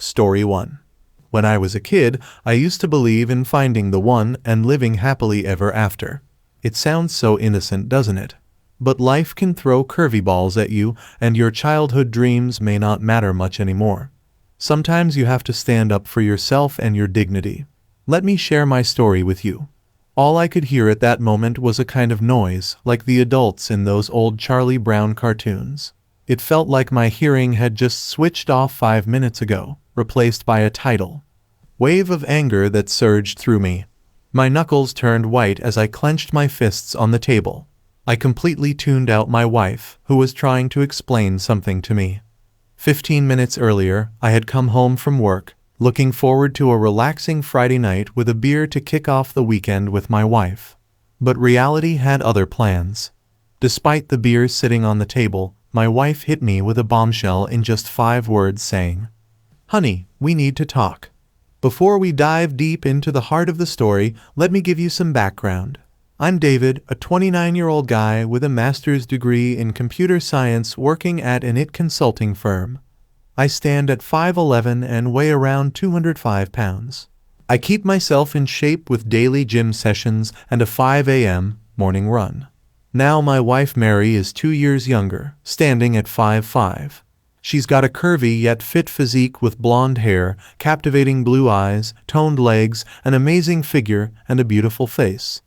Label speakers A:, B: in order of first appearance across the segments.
A: Story 1. When I was a kid, I used to believe in finding the one and living happily ever after. It sounds so innocent, doesn't it? But life can throw curvy balls at you, and your childhood dreams may not matter much anymore. Sometimes you have to stand up for yourself and your dignity. Let me share my story with you. All I could hear at that moment was a kind of noise, like the adults in those old Charlie Brown cartoons. It felt like my hearing had just switched off 5 minutes ago, replaced by a tidal wave of anger that surged through me. My knuckles turned white as I clenched my fists on the table. I completely tuned out my wife, who was trying to explain something to me. 15 minutes earlier, I had come home from work, looking forward to a relaxing Friday night with a beer to kick off the weekend with my wife. But reality had other plans. Despite the beer sitting on the table, my wife hit me with a bombshell in just 5 words, saying, "Honey, we need to talk." Before we dive deep into the heart of the story, let me give you some background. I'm David, a 29-year-old guy with a master's degree in computer science working at an IT consulting firm. I stand at 5'11" and weigh around 205 pounds. I keep myself in shape with daily gym sessions and a 5 a.m. morning run. Now my wife Mary is 2 years younger, standing at 5'5". She's got a curvy yet fit physique with blonde hair, captivating blue eyes, toned legs, an amazing figure, and a beautiful face.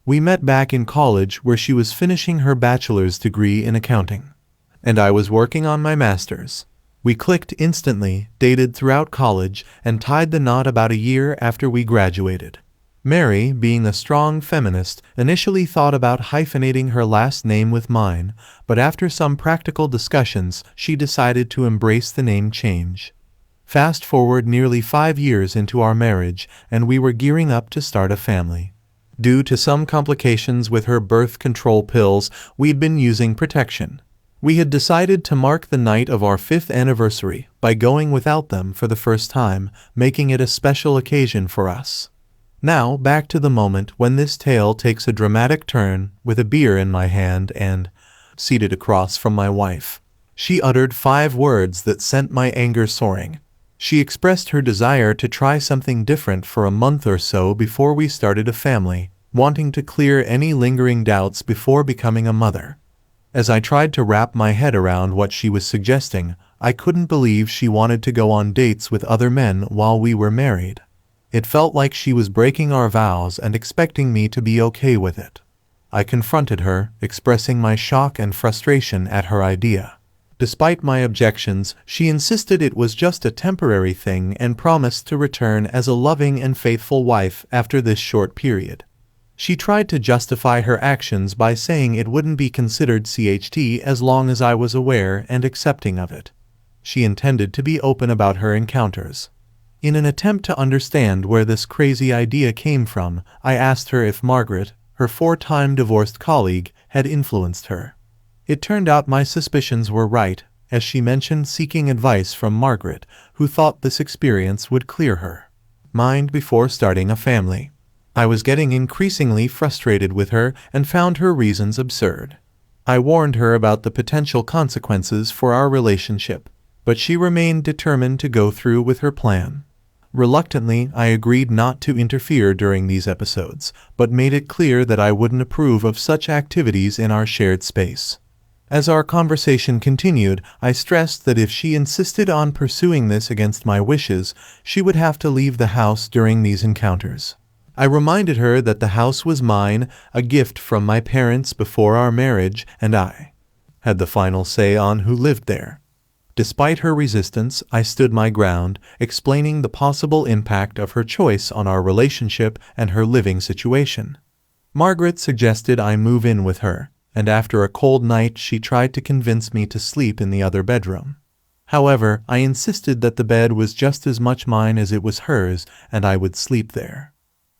A: We met back in college where she was finishing her bachelor's degree in accounting, and I was working on my master's. We clicked instantly, dated throughout college, and tied the knot about a year after we graduated. Mary, being a strong feminist, initially thought about hyphenating her last name with mine, but after some practical discussions, she decided to embrace the name change. Fast forward nearly 5 years into our marriage, and we were gearing up to start a family. Due to some complications with her birth control pills, we'd been using protection. We had decided to mark the night of our 5th anniversary by going without them for the first time, making it a special occasion for us. Now, back to the moment when this tale takes a dramatic turn, with a beer in my hand and seated across from my wife. She uttered 5 words that sent my anger soaring. She expressed her desire to try something different for a month or so before we started a family, wanting to clear any lingering doubts before becoming a mother. As I tried to wrap my head around what she was suggesting, I couldn't believe she wanted to go on dates with other men while we were married. It felt like she was breaking our vows and expecting me to be okay with it. I confronted her, expressing my shock and frustration at her idea. Despite my objections, she insisted it was just a temporary thing and promised to return as a loving and faithful wife after this short period. She tried to justify her actions by saying it wouldn't be considered CHT as long as I was aware and accepting of it. She intended to be open about her encounters. In an attempt to understand where this crazy idea came from, I asked her if Margaret, her 4-time divorced colleague, had influenced her. It turned out my suspicions were right, as she mentioned seeking advice from Margaret, who thought this experience would clear her mind before starting a family. I was getting increasingly frustrated with her and found her reasons absurd. I warned her about the potential consequences for our relationship, but she remained determined to go through with her plan. Reluctantly, I agreed not to interfere during these episodes, but made it clear that I wouldn't approve of such activities in our shared space. As our conversation continued, I stressed that if she insisted on pursuing this against my wishes, she would have to leave the house during these encounters. I reminded her that the house was mine, a gift from my parents before our marriage, and I had the final say on who lived there. Despite her resistance, I stood my ground, explaining the possible impact of her choice on our relationship and her living situation. Margaret suggested I move in with her, and after a cold night she tried to convince me to sleep in the other bedroom. However, I insisted that the bed was just as much mine as it was hers, and I would sleep there.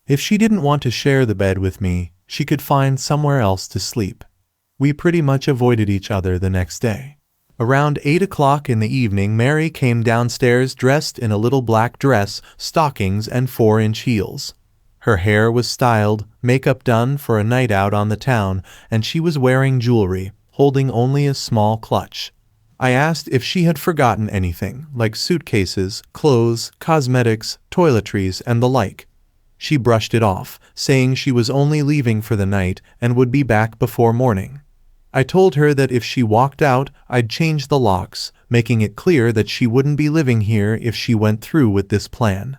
A: If she didn't want to share the bed with me, she could find somewhere else to sleep. We pretty much avoided each other the next day. Around 8 o'clock in the evening, Mary came downstairs dressed in a little black dress, stockings, and 4-inch heels. Her hair was styled, makeup done for a night out on the town, and she was wearing jewelry, holding only a small clutch. I asked if she had forgotten anything, like suitcases, clothes, cosmetics, toiletries, and the like. She brushed it off, saying she was only leaving for the night and would be back before morning. I told her that if she walked out, I'd change the locks, making it clear that she wouldn't be living here if she went through with this plan.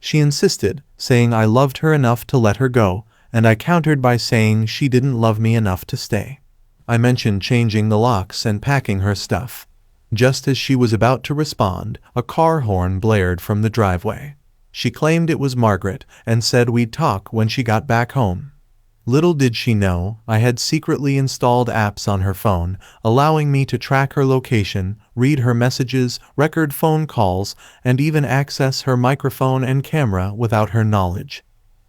A: She insisted, saying I loved her enough to let her go, and I countered by saying she didn't love me enough to stay. I mentioned changing the locks and packing her stuff. Just as she was about to respond, a car horn blared from the driveway. She claimed it was Margaret and said we'd talk when she got back home. Little did she know, I had secretly installed apps on her phone, allowing me to track her location, read her messages, record phone calls, and even access her microphone and camera without her knowledge.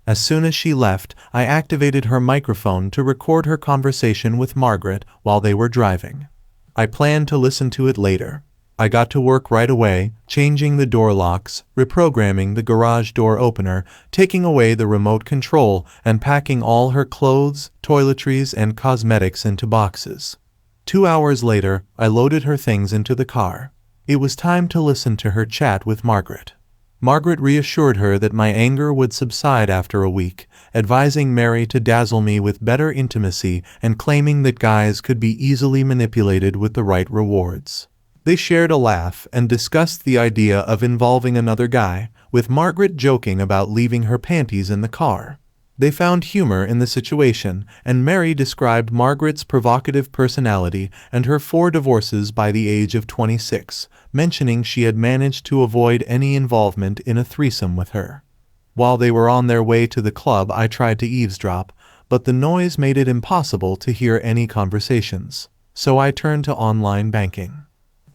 A: As soon as she left, I activated her microphone to record her conversation with Margaret while they were driving. I planned to listen to it later. I got to work right away, changing the door locks, reprogramming the garage door opener, taking away the remote control, and packing all her clothes, toiletries, and cosmetics into boxes. 2 hours later, I loaded her things into the car. It was time to listen to her chat with Margaret. Margaret reassured her that my anger would subside after a week, advising Mary to dazzle me with better intimacy and claiming that guys could be easily manipulated with the right rewards. They shared a laugh and discussed the idea of involving another guy, with Margaret joking about leaving her panties in the car. They found humor in the situation, and Mary described Margaret's provocative personality and her 4 divorces by the age of 26, mentioning she had managed to avoid any involvement in a threesome with her. While they were on their way to the club, I tried to eavesdrop, but the noise made it impossible to hear any conversations, so I turned to online banking.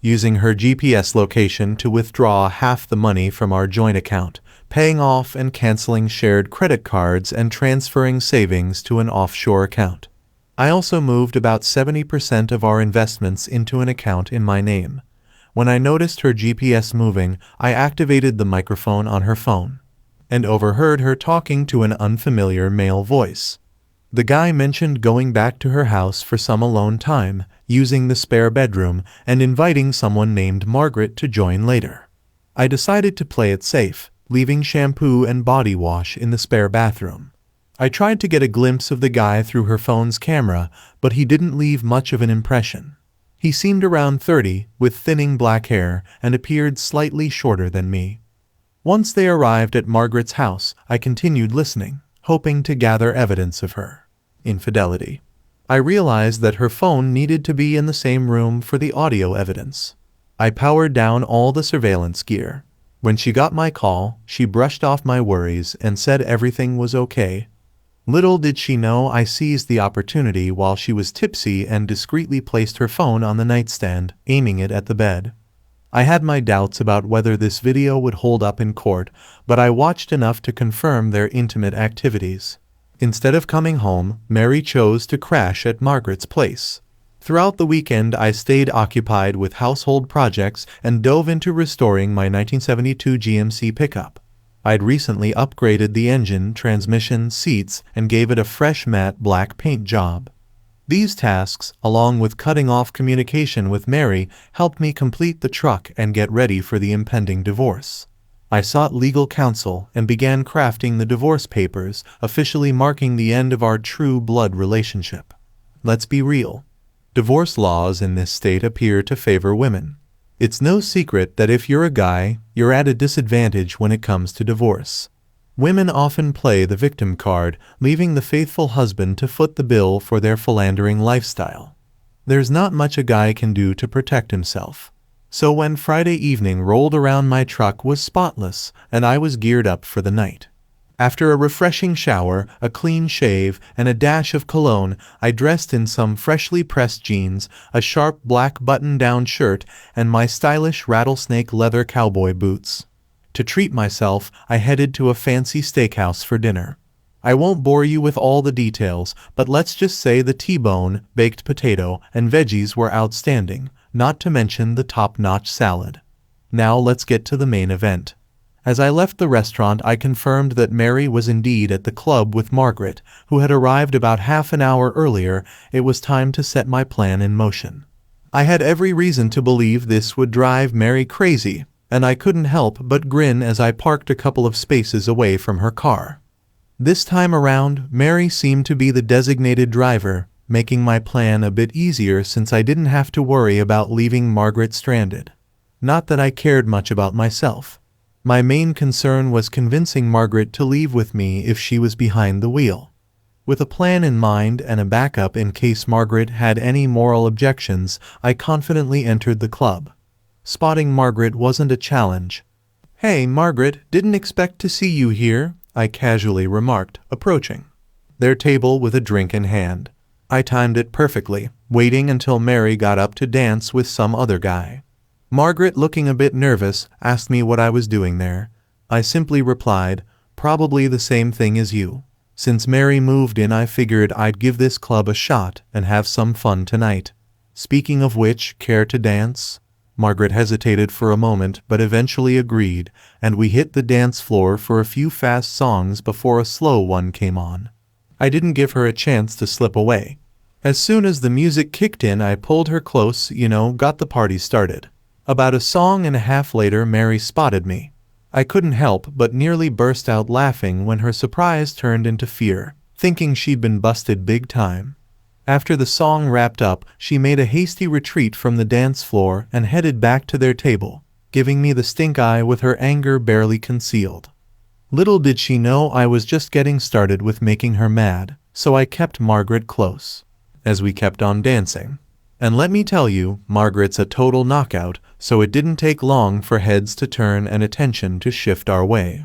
A: Using her GPS location to withdraw half the money from our joint account, paying off and canceling shared credit cards and transferring savings to an offshore account. I also moved about 70% of our investments into an account in my name. When I noticed her GPS moving, I activated the microphone on her phone and overheard her talking to an unfamiliar male voice. The guy mentioned going back to her house for some alone time, using the spare bedroom, and inviting someone named Margaret to join later. I decided to play it safe, leaving shampoo and body wash in the spare bathroom. I tried to get a glimpse of the guy through her phone's camera, but he didn't leave much of an impression. He seemed around 30, with thinning black hair, and appeared slightly shorter than me. Once they arrived at Margaret's house, I continued listening, hoping to gather evidence of her infidelity. I realized that her phone needed to be in the same room for the audio evidence. I powered down all the surveillance gear. When she got my call, she brushed off my worries and said everything was okay. Little did she know I seized the opportunity while she was tipsy and discreetly placed her phone on the nightstand, aiming it at the bed. I had my doubts about whether this video would hold up in court, but I watched enough to confirm their intimate activities. Instead of coming home, Mary chose to crash at Margaret's place. Throughout the weekend, I stayed occupied with household projects and dove into restoring my 1972 GMC pickup. I'd recently upgraded the engine, transmission, seats, and gave it a fresh matte black paint job. These tasks, along with cutting off communication with Mary, helped me complete the truck and get ready for the impending divorce. I sought legal counsel and began crafting the divorce papers, officially marking the end of our true blood relationship. Let's be real. Divorce laws in this state appear to favor women. It's no secret that if you're a guy, you're at a disadvantage when it comes to divorce. Women often play the victim card, leaving the faithful husband to foot the bill for their philandering lifestyle. There's not much a guy can do to protect himself. So when Friday evening rolled around, my truck was spotless, and I was geared up for the night. After a refreshing shower, a clean shave, and a dash of cologne, I dressed in some freshly pressed jeans, a sharp black button-down shirt, and my stylish rattlesnake leather cowboy boots. To treat myself, I headed to a fancy steakhouse for dinner. I won't bore you with all the details, but let's just say the T-bone, baked potato, and veggies were outstanding, not to mention the top-notch salad. Now let's get to the main event. As I left the restaurant, I confirmed that Mary was indeed at the club with Margaret, who had arrived about half an hour earlier. It was time to set my plan in motion. I had every reason to believe this would drive Mary crazy, and I couldn't help but grin as I parked a couple of spaces away from her car. This time around, Mary seemed to be the designated driver, making my plan a bit easier since I didn't have to worry about leaving Margaret stranded. Not that I cared much about myself. My main concern was convincing Margaret to leave with me if she was behind the wheel. With a plan in mind and a backup in case Margaret had any moral objections, I confidently entered the club. Spotting Margaret wasn't a challenge. "Hey, Margaret, didn't expect to see you here," I casually remarked, approaching their table with a drink in hand. I timed it perfectly, waiting until Mary got up to dance with some other guy. Margaret, looking a bit nervous, asked me what I was doing there. I simply replied, "Probably the same thing as you." Since Mary moved in, I figured I'd give this club a shot and have some fun tonight. "Speaking of which, care to dance?" Margaret hesitated for a moment but eventually agreed, and we hit the dance floor for a few fast songs before a slow one came on. I didn't give her a chance to slip away. As soon as the music kicked in, I pulled her close, got the party started. About a song and a half later, Mary spotted me. I couldn't help but nearly burst out laughing when her surprise turned into fear, thinking she'd been busted big time. After the song wrapped up, she made a hasty retreat from the dance floor and headed back to their table, giving me the stink eye with her anger barely concealed. Little did she know I was just getting started with making her mad, so I kept Margaret close as we kept on dancing. And let me tell you, Margaret's a total knockout, so it didn't take long for heads to turn and attention to shift our way.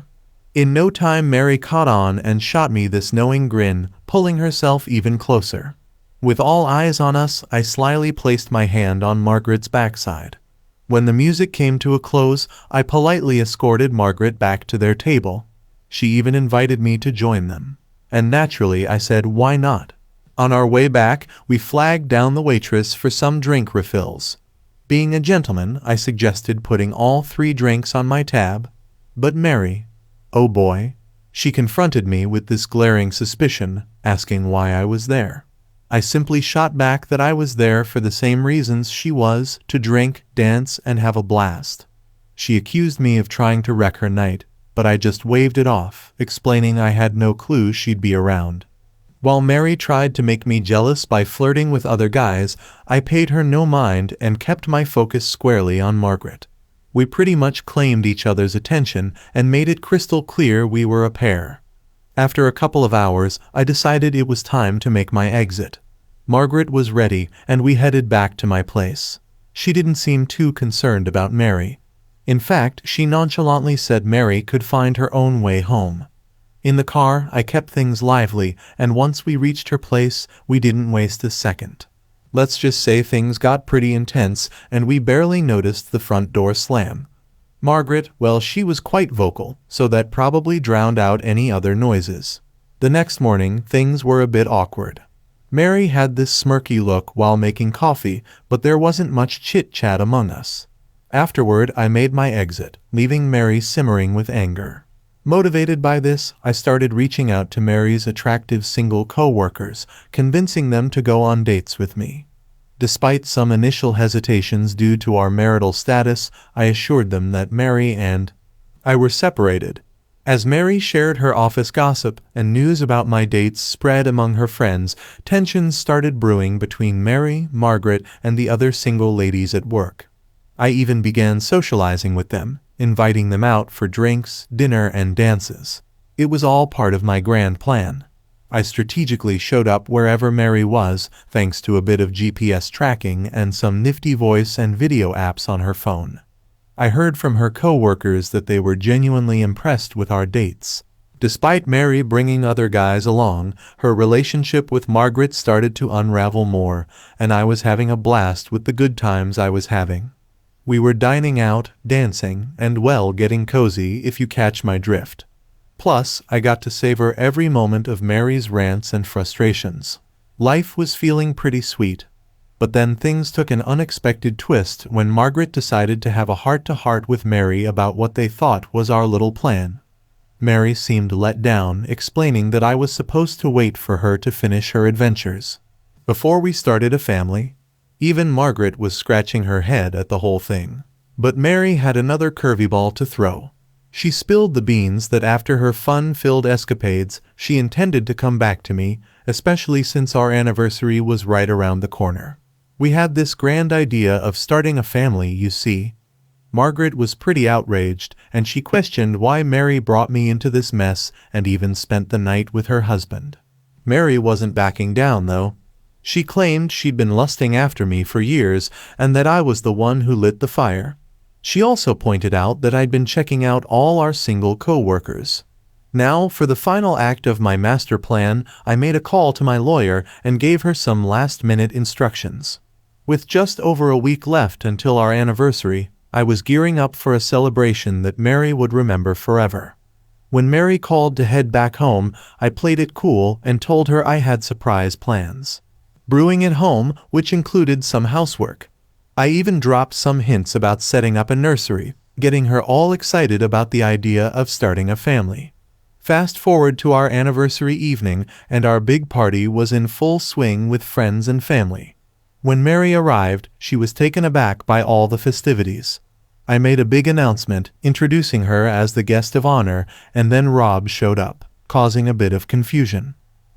A: In no time, Mary caught on and shot me this knowing grin, pulling herself even closer. With all eyes on us, I slyly placed my hand on Margaret's backside. When the music came to a close, I politely escorted Margaret back to their table. She even invited me to join them. And naturally, I said, why not? On our way back, we flagged down the waitress for some drink refills. Being a gentleman, I suggested putting all 3 drinks on my tab. But Mary, oh boy, she confronted me with this glaring suspicion, asking why I was there. I simply shot back that I was there for the same reasons she was, to drink, dance, and have a blast. She accused me of trying to wreck her night, but I just waved it off, explaining I had no clue she'd be around. While Mary tried to make me jealous by flirting with other guys, I paid her no mind and kept my focus squarely on Margaret. We pretty much claimed each other's attention and made it crystal clear we were a pair. After a couple of hours, I decided it was time to make my exit. Margaret was ready, and we headed back to my place. She didn't seem too concerned about Mary. In fact, she nonchalantly said Mary could find her own way home. In the car, I kept things lively, and once we reached her place, we didn't waste a second. Let's just say things got pretty intense, and we barely noticed the front door slam. Margaret, well, she was quite vocal, so that probably drowned out any other noises. The next morning, things were a bit awkward. Mary had this smirky look while making coffee, but there wasn't much chit-chat among us. Afterward, I made my exit, leaving Mary simmering with anger. Motivated by this, I started reaching out to Mary's attractive single co-workers, convincing them to go on dates with me. Despite some initial hesitations due to our marital status, I assured them that Mary and I were separated. As Mary shared her office gossip and news about my dates spread among her friends, tensions started brewing between Mary, Margaret, and the other single ladies at work. I even began socializing with them, inviting them out for drinks, dinner, and dances. It was all part of my grand plan. I strategically showed up wherever Mary was, thanks to a bit of GPS tracking and some nifty voice and video apps on her phone. I heard from her co-workers that they were genuinely impressed with our dates. Despite Mary bringing other guys along, her relationship with Margaret started to unravel more, and I was having a blast with the good times I was having. We were dining out, dancing, and well, getting cozy, if you catch my drift. Plus, I got to savor every moment of Mary's rants and frustrations. Life was feeling pretty sweet. But then things took an unexpected twist when Margaret decided to have a heart-to-heart with Mary about what they thought was our little plan. Mary seemed let down, explaining that I was supposed to wait for her to finish her adventures before we started a family. Even Margaret was scratching her head at the whole thing. But Mary had another curveball to throw. She spilled the beans that after her fun-filled escapades, she intended to come back to me, especially since our anniversary was right around the corner. We had this grand idea of starting a family, you see. Margaret was pretty outraged, and she questioned why Mary brought me into this mess and even spent the night with her husband. Mary wasn't backing down, though. She claimed she'd been lusting after me for years and that I was the one who lit the fire. She also pointed out that I'd been checking out all our single co-workers. Now, for the final act of my master plan, I made a call to my lawyer and gave her some last-minute instructions. With just over a week left until our anniversary, I was gearing up for a celebration that Mary would remember forever. When Mary called to head back home, I played it cool and told her I had surprise plans. Brewing at home, which included some housework. I even dropped some hints about setting up a nursery, getting her all excited about the idea of starting a family. Fast forward to our anniversary evening, and our big party was in full swing with friends and family. When Mary arrived, she was taken aback by all the festivities. I made a big announcement, introducing her as the guest of honor, and then Rob showed up, causing a bit of confusion.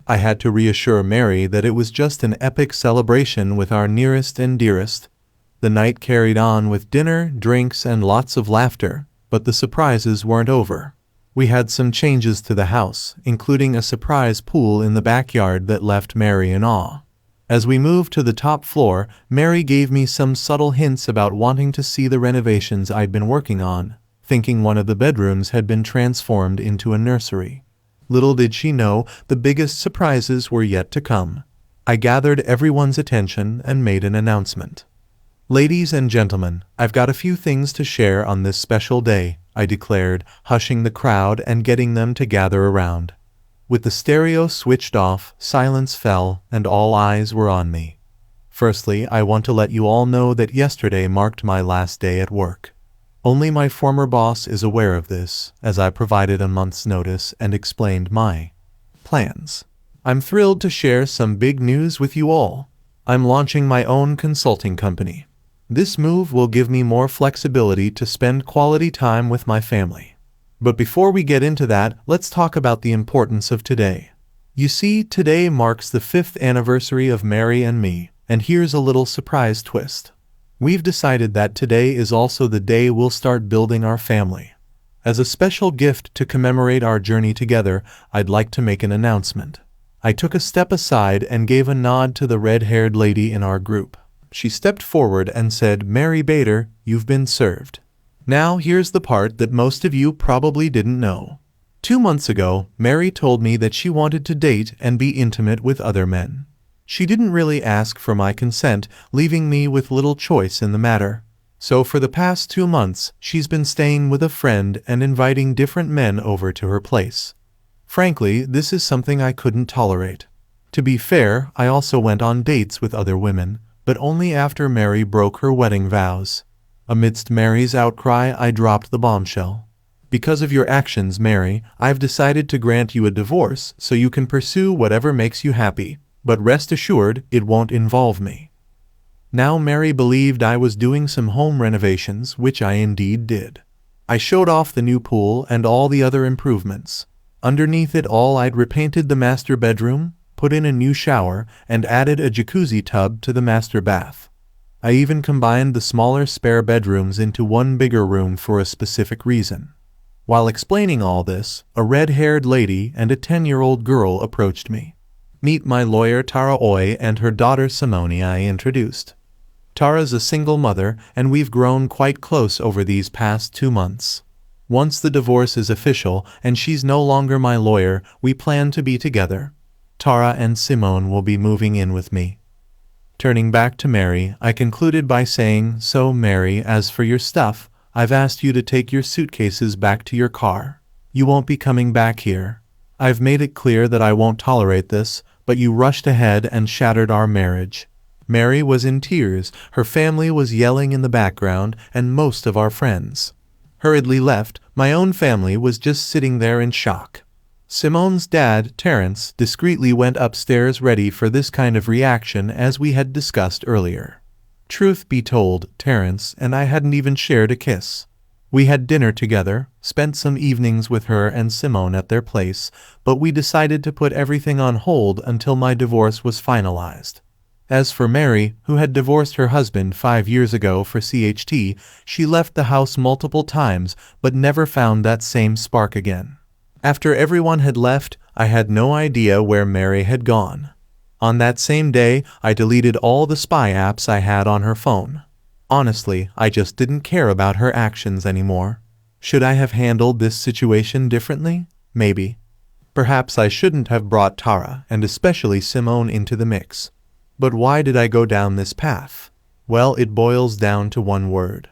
A: I had to reassure Mary that it was just an epic celebration with our nearest and dearest. The night carried on with dinner, drinks, and lots of laughter, but the surprises weren't over. We had some changes to the house, including a surprise pool in the backyard that left Mary in awe. As we moved to the top floor, Mary gave me some subtle hints about wanting to see the renovations I'd been working on, thinking one of the bedrooms had been transformed into a nursery. Little did she know, the biggest surprises were yet to come. I gathered everyone's attention and made an announcement. "Ladies and gentlemen, I've got a few things to share on this special day," I declared, hushing the crowd and getting them to gather around. With the stereo switched off, silence fell, and all eyes were on me. Firstly, I want to let you all know that yesterday marked my last day at work. Only my former boss is aware of this, as I provided a month's notice and explained my plans. I'm thrilled to share some big news with you all. I'm launching my own consulting company. This move will give me more flexibility to spend quality time with my family. But before we get into that, let's talk about the importance of today. You see, today marks the 5th anniversary of Mary and me, and here's a little surprise twist. We've decided that today is also the day we'll start building our family. As a special gift to commemorate our journey together, I'd like to make an announcement. I took a step aside and gave a nod to the red-haired lady in our group. She stepped forward and said, "Mary Bader, you've been served." Now here's the part that most of you probably didn't know. 2 months ago, Mary told me that she wanted to date and be intimate with other men. She didn't really ask for my consent, leaving me with little choice in the matter. So for the past 2 months, she's been staying with a friend and inviting different men over to her place. Frankly, this is something I couldn't tolerate. To be fair, I also went on dates with other women, but only after Mary broke her wedding vows. Amidst Mary's outcry, I dropped the bombshell. "Because of your actions, Mary, I've decided to grant you a divorce so you can pursue whatever makes you happy, but rest assured, it won't involve me." Now Mary believed I was doing some home renovations, which I indeed did. I showed off the new pool and all the other improvements. Underneath it all, I'd repainted the master bedroom, put in a new shower, and added a jacuzzi tub to the master bath. I even combined the smaller spare bedrooms into one bigger room for a specific reason. While explaining all this, a red-haired lady and a 10-year-old girl approached me. "Meet my lawyer Tara Oy and her daughter Simone," I introduced. Tara's a single mother, and we've grown quite close over these past 2 months. Once the divorce is official and she's no longer my lawyer, we plan to be together. Tara and Simone will be moving in with me. Turning back to Mary, I concluded by saying, "So, Mary, as for your stuff, I've asked you to take your suitcases back to your car. You won't be coming back here. I've made it clear that I won't tolerate this, but you rushed ahead and shattered our marriage." Mary was in tears, her family was yelling in the background, and most of our friends hurriedly left. My own family was just sitting there in shock. Simone's dad, Terence, discreetly went upstairs ready for this kind of reaction as we had discussed earlier. Truth be told, Terence and I hadn't even shared a kiss. We had dinner together, spent some evenings with her and Simone at their place, but we decided to put everything on hold until my divorce was finalized. As for Mary, who had divorced her husband 5 years ago for CHT, she left the house multiple times but never found that same spark again. After everyone had left, I had no idea where Mary had gone. On that same day, I deleted all the spy apps I had on her phone. Honestly, I just didn't care about her actions anymore. Should I have handled this situation differently? Maybe. Perhaps I shouldn't have brought Tara, and especially Simone, into the mix. But why did I go down this path? Well, it boils down to one word: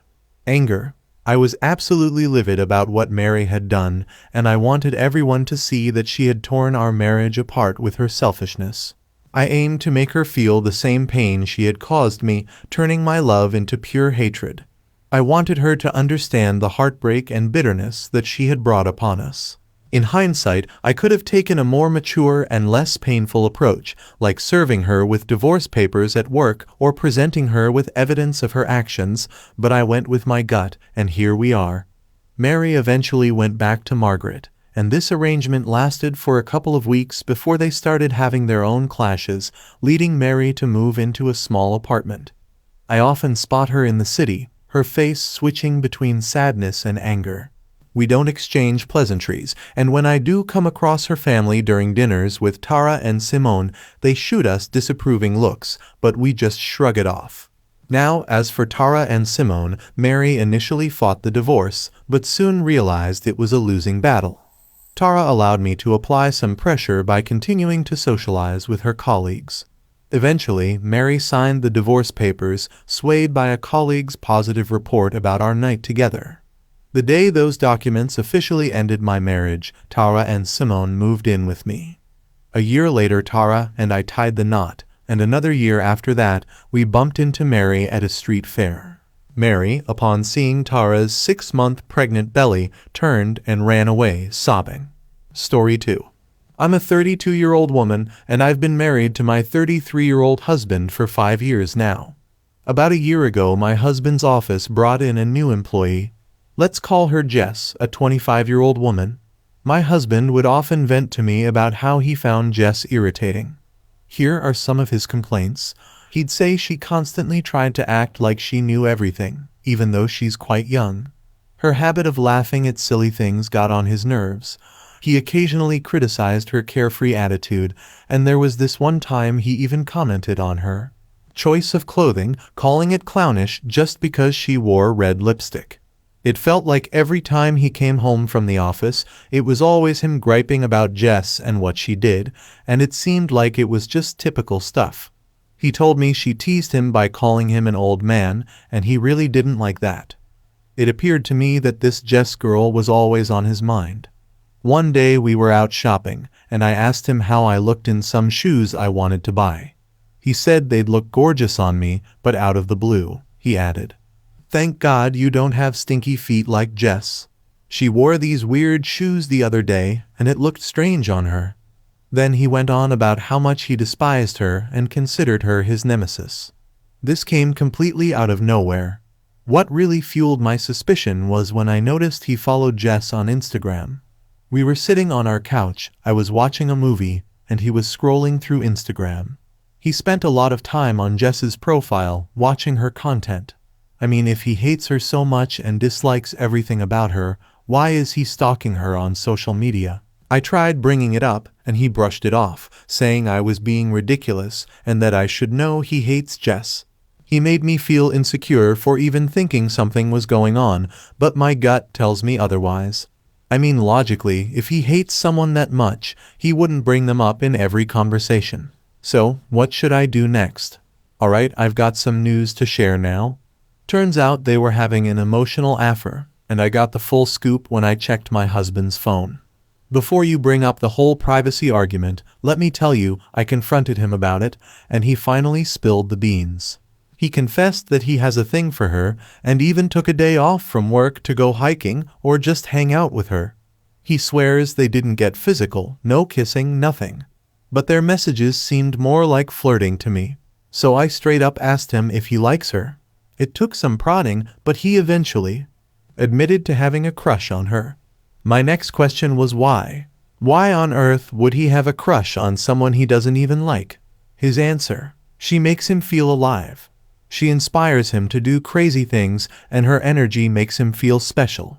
A: anger. I was absolutely livid about what Mary had done, and I wanted everyone to see that she had torn our marriage apart with her selfishness. I aimed to make her feel the same pain she had caused me, turning my love into pure hatred. I wanted her to understand the heartbreak and bitterness that she had brought upon us. In hindsight, I could have taken a more mature and less painful approach, like serving her with divorce papers at work or presenting her with evidence of her actions, but I went with my gut, and here we are. Mary eventually went back to Margaret, and this arrangement lasted for a couple of weeks before they started having their own clashes, leading Mary to move into a small apartment. I often spot her in the city, her face switching between sadness and anger. We don't exchange pleasantries, and when I do come across her family during dinners with Tara and Simone, they shoot us disapproving looks, but we just shrug it off. Now, as for Tara and Simone, Mary initially fought the divorce, but soon realized it was a losing battle. Tara allowed me to apply some pressure by continuing to socialize with her colleagues. Eventually, Mary signed the divorce papers, swayed by a colleague's positive report about our night together. The day those documents officially ended my marriage, Tara and Simone moved in with me. A year later, Tara and I tied the knot, and another year after that, we bumped into Mary at a street fair. Mary, upon seeing Tara's 6-month pregnant belly, turned and ran away, sobbing. Story 2. I'm a 32-year-old woman, and I've been married to my 33-year-old husband for 5 years now. About a year ago, my husband's office brought in a new employee. Let's call her Jess, a 25-year-old woman. My husband would often vent to me about how he found Jess irritating. Here are some of his complaints. He'd say she constantly tried to act like she knew everything, even though she's quite young. Her habit of laughing at silly things got on his nerves. He occasionally criticized her carefree attitude, and there was this one time he even commented on her choice of clothing, calling it clownish just because she wore red lipstick. It felt like every time he came home from the office, it was always him griping about Jess and what she did, and it seemed like it was just typical stuff. He told me she teased him by calling him an old man, and he really didn't like that. It appeared to me that this Jess girl was always on his mind. One day we were out shopping, and I asked him how I looked in some shoes I wanted to buy. He said they'd look gorgeous on me, but out of the blue, he added. Thank God you don't have stinky feet like Jess. She wore these weird shoes the other day, and it looked strange on her. Then he went on about how much he despised her and considered her his nemesis. This came completely out of nowhere. What really fueled my suspicion was when I noticed he followed Jess on Instagram. We were sitting on our couch, I was watching a movie, and he was scrolling through Instagram. He spent a lot of time on Jess's profile, watching her content. I mean, if he hates her so much and dislikes everything about her, why is he stalking her on social media? I tried bringing it up, and he brushed it off, saying I was being ridiculous and that I should know he hates Jess. He made me feel insecure for even thinking something was going on, but my gut tells me otherwise. I mean, logically, if he hates someone that much, he wouldn't bring them up in every conversation. So, what should I do next? Alright, I've got some news to share now. Turns out they were having an emotional affair, and I got the full scoop when I checked my husband's phone. Before you bring up the whole privacy argument, let me tell you, I confronted him about it, and he finally spilled the beans. He confessed that he has a thing for her, and even took a day off from work to go hiking or just hang out with her. He swears they didn't get physical, no kissing, nothing. But their messages seemed more like flirting to me. So I straight up asked him if he likes her. It took some prodding, but he eventually admitted to having a crush on her. My next question was why? Why on earth would he have a crush on someone he doesn't even like? His answer: she makes him feel alive. She inspires him to do crazy things, and her energy makes him feel special.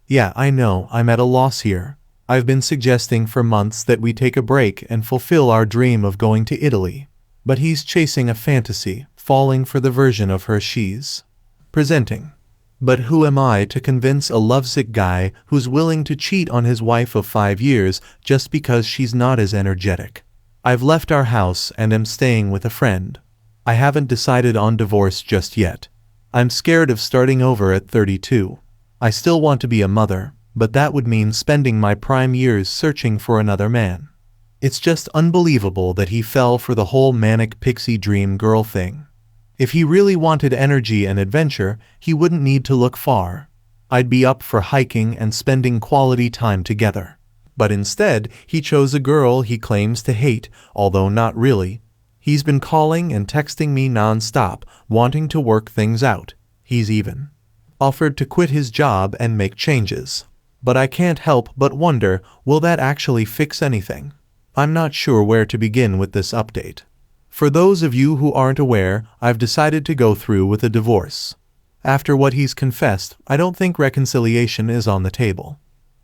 A: Yeah, I know, I'm at a loss here. I've been suggesting for months that we take a break and fulfill our dream of going to Italy. But he's chasing a fantasy, falling for the version of her she's presenting. But who am I to convince a lovesick guy who's willing to cheat on his wife of 5 years just because she's not as energetic? I've left our house and am staying with a friend. I haven't decided on divorce just yet. I'm scared of starting over at 32. I still want to be a mother, but that would mean spending my prime years searching for another man. It's just unbelievable that he fell for the whole manic pixie dream girl thing. If he really wanted energy and adventure, he wouldn't need to look far. I'd be up for hiking and spending quality time together. But instead, he chose a girl he claims to hate, although not really. He's been calling and texting me non-stop, wanting to work things out. He's even offered to quit his job and make changes. But I can't help but wonder, will that actually fix anything? I'm not sure where to begin with this update. For those of you who aren't aware, I've decided to go through with a divorce. After what he's confessed, I don't think reconciliation is on the table.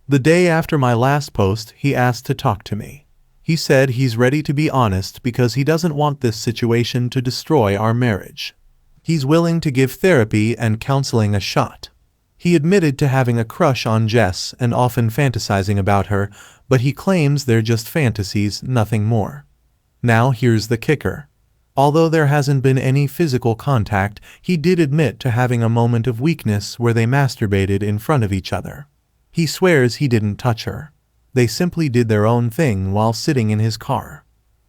A: The day after my last post, he asked to talk to me. He said he's ready to be honest because he doesn't want this situation to destroy our marriage. He's willing to give therapy and counseling a shot. He admitted to having a crush on Jess and often fantasizing about her, but he claims they're just fantasies, nothing more. Now here's the kicker. Although there hasn't been any physical contact, he did admit to having a moment of weakness where they masturbated in front of each other. He swears he didn't touch her. They simply did their own thing while sitting in his car.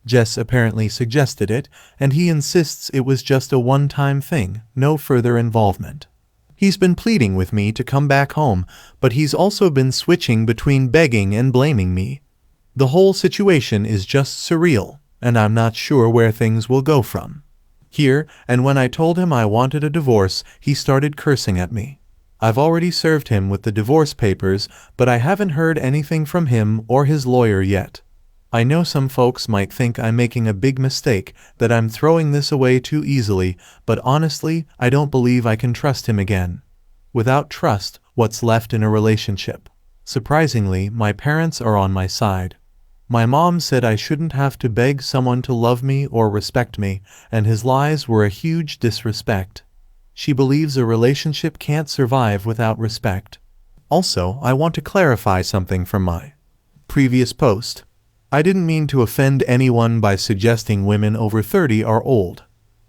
A: Jess apparently suggested it, and he insists it was just a one-time thing, no further involvement. He's been pleading with me to come back home, but he's also been switching between begging and blaming me. The whole situation is just surreal, and I'm not sure where things will go from here, and when I told him I wanted a divorce, he started cursing at me. I've already served him with the divorce papers, but I haven't heard anything from him or his lawyer yet. I know some folks might think I'm making a big mistake, that I'm throwing this away too easily, but honestly, I don't believe I can trust him again. Without trust, what's left in a relationship? Surprisingly, my parents are on my side. My mom said I shouldn't have to beg someone to love me or respect me, and his lies were a huge disrespect. She believes a relationship can't survive without respect. Also, I want to clarify something from my previous post. I didn't mean to offend anyone by suggesting women over 30 are old.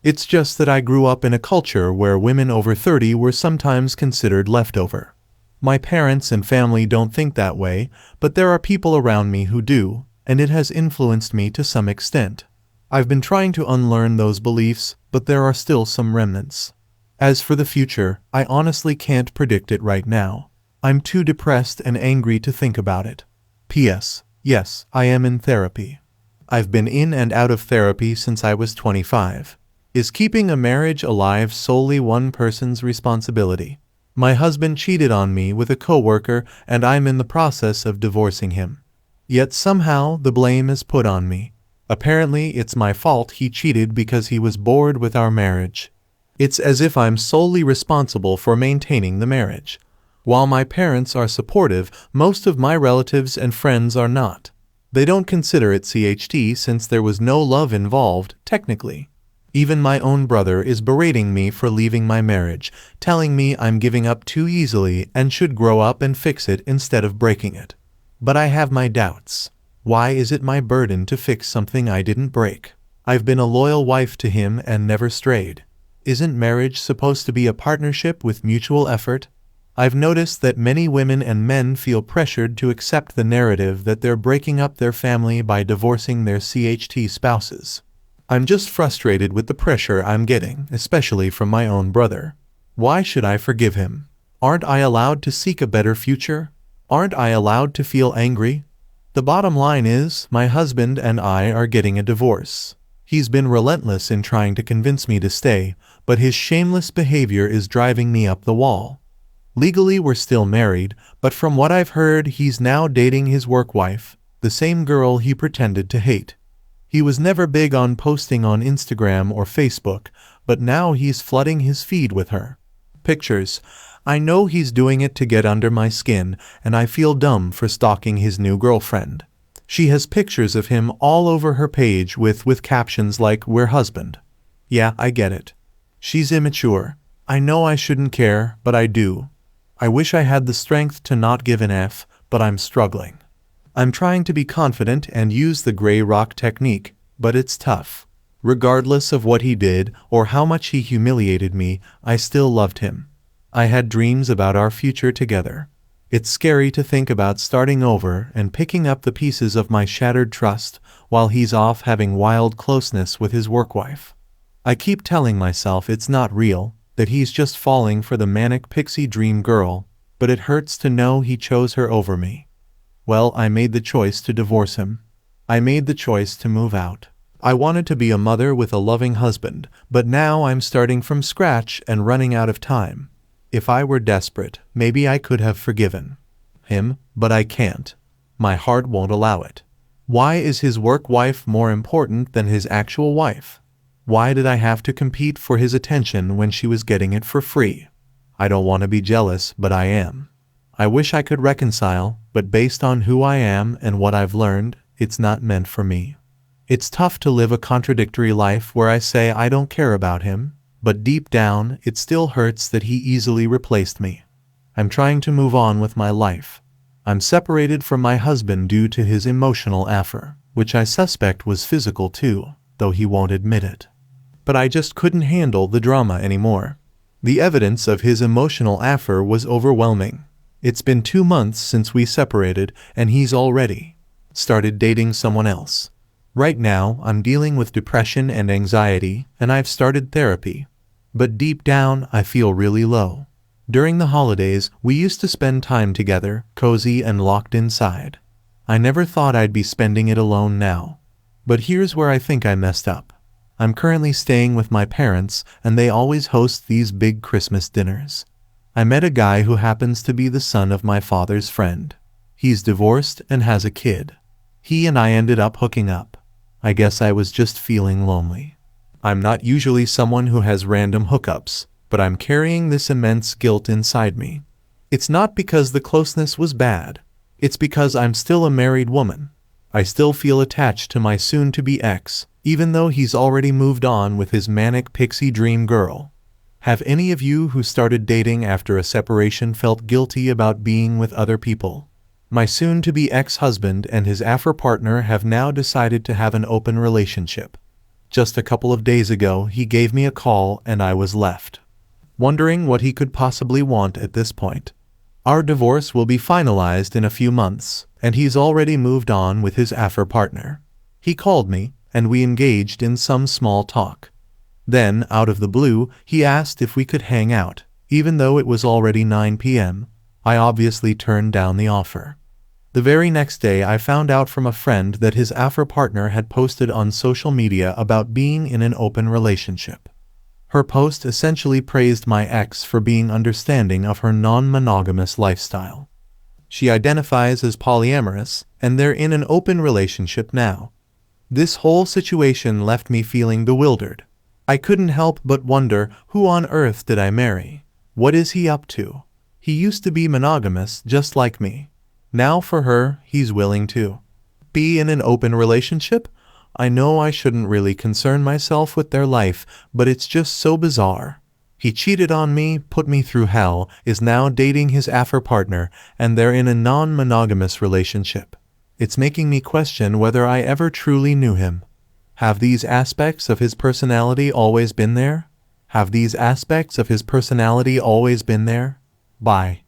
A: It's just that I grew up in a culture where women over 30 were sometimes considered leftover. My parents and family don't think that way, but there are people around me who do, and it has influenced me to some extent. I've been trying to unlearn those beliefs, but there are still some remnants. As for the future, I honestly can't predict it right now. I'm too depressed and angry to think about it. P.S. Yes, I am in therapy. I've been in and out of therapy since I was 25. Is keeping a marriage alive solely one person's responsibility? My husband cheated on me with a coworker, and I'm in the process of divorcing him. Yet somehow the blame is put on me. Apparently it's my fault he cheated because he was bored with our marriage. It's as if I'm solely responsible for maintaining the marriage. While my parents are supportive, most of my relatives and friends are not. They don't consider it CHT since there was no love involved, technically. Even my own brother is berating me for leaving my marriage, telling me I'm giving up too easily and should grow up and fix it instead of breaking it. But I have my doubts. Why is it my burden to fix something I didn't break? I've been a loyal wife to him and never strayed. Isn't marriage supposed to be a partnership with mutual effort? I've noticed that many women and men feel pressured to accept the narrative that they're breaking up their family by divorcing their CHT spouses. I'm just frustrated with the pressure I'm getting, especially from my own brother. Why should I forgive him? Aren't I allowed to seek a better future? Aren't I allowed to feel angry? The bottom line is, my husband and I are getting a divorce. He's been relentless in trying to convince me to stay, but his shameless behavior is driving me up the wall. Legally we're still married, but from what I've heard he's now dating his work wife, the same girl he pretended to hate. He was never big on posting on Instagram or Facebook, but now he's flooding his feed with her pictures. I know he's doing it to get under my skin, and I feel dumb for stalking his new girlfriend. She has pictures of him all over her page with captions like, "We're husband." Yeah, I get it. She's immature. I know I shouldn't care, but I do. I wish I had the strength to not give an F, but I'm struggling. I'm trying to be confident and use the gray rock technique, but it's tough. Regardless of what he did or how much he humiliated me, I still loved him. I had dreams about our future together. It's scary to think about starting over and picking up the pieces of my shattered trust while he's off having wild closeness with his work wife. I keep telling myself it's not real, that he's just falling for the manic pixie dream girl, but it hurts to know he chose her over me. Well, I made the choice to divorce him. I made the choice to move out. I wanted to be a mother with a loving husband, but now I'm starting from scratch and running out of time. If I were desperate, maybe I could have forgiven him, but I can't. My heart won't allow it. Why is his work wife more important than his actual wife? Why did I have to compete for his attention when she was getting it for free? I don't want to be jealous, but I am. I wish I could reconcile, but based on who I am and what I've learned, it's not meant for me. It's tough to live a contradictory life where I say I don't care about him, but deep down, it still hurts that he easily replaced me. I'm trying to move on with my life. I'm separated from my husband due to his emotional affair, which I suspect was physical too, though he won't admit it. But I just couldn't handle the drama anymore. The evidence of his emotional affair was overwhelming. It's been 2 months since we separated, and he's already started dating someone else. Right now, I'm dealing with depression and anxiety, and I've started therapy. But deep down, I feel really low. During the holidays, we used to spend time together, cozy and locked inside. I never thought I'd be spending it alone now. But here's where I think I messed up. I'm currently staying with my parents, and they always host these big Christmas dinners. I met a guy who happens to be the son of my father's friend. He's divorced and has a kid. He and I ended up hooking up. I guess I was just feeling lonely. I'm not usually someone who has random hookups, but I'm carrying this immense guilt inside me. It's not because the closeness was bad. It's because I'm still a married woman. I still feel attached to my soon-to-be ex, even though he's already moved on with his manic pixie dream girl. Have any of you who started dating after a separation felt guilty about being with other people? My soon-to-be ex-husband and his affair partner have now decided to have an open relationship. Just a couple of days ago, he gave me a call and I was left wondering what he could possibly want at this point. Our divorce will be finalized in a few months, and he's already moved on with his affair partner. He called me, and we engaged in some small talk. Then, out of the blue, he asked if we could hang out, even though it was already 9 p.m. I obviously turned down the offer. The very next day I found out from a friend that his affair partner had posted on social media about being in an open relationship. Her post essentially praised my ex for being understanding of her non-monogamous lifestyle. She identifies as polyamorous, and they're in an open relationship now. This whole situation left me feeling bewildered. I couldn't help but wonder, who on earth did I marry? What is he up to? He used to be monogamous just like me. Now for her, he's willing to be in an open relationship? I know I shouldn't really concern myself with their life, but it's just so bizarre. He cheated on me, put me through hell, is now dating his affair partner, and they're in a non-monogamous relationship. It's making me question whether I ever truly knew him. Have these aspects of his personality always been there? Have these aspects of his personality always been there? Bye.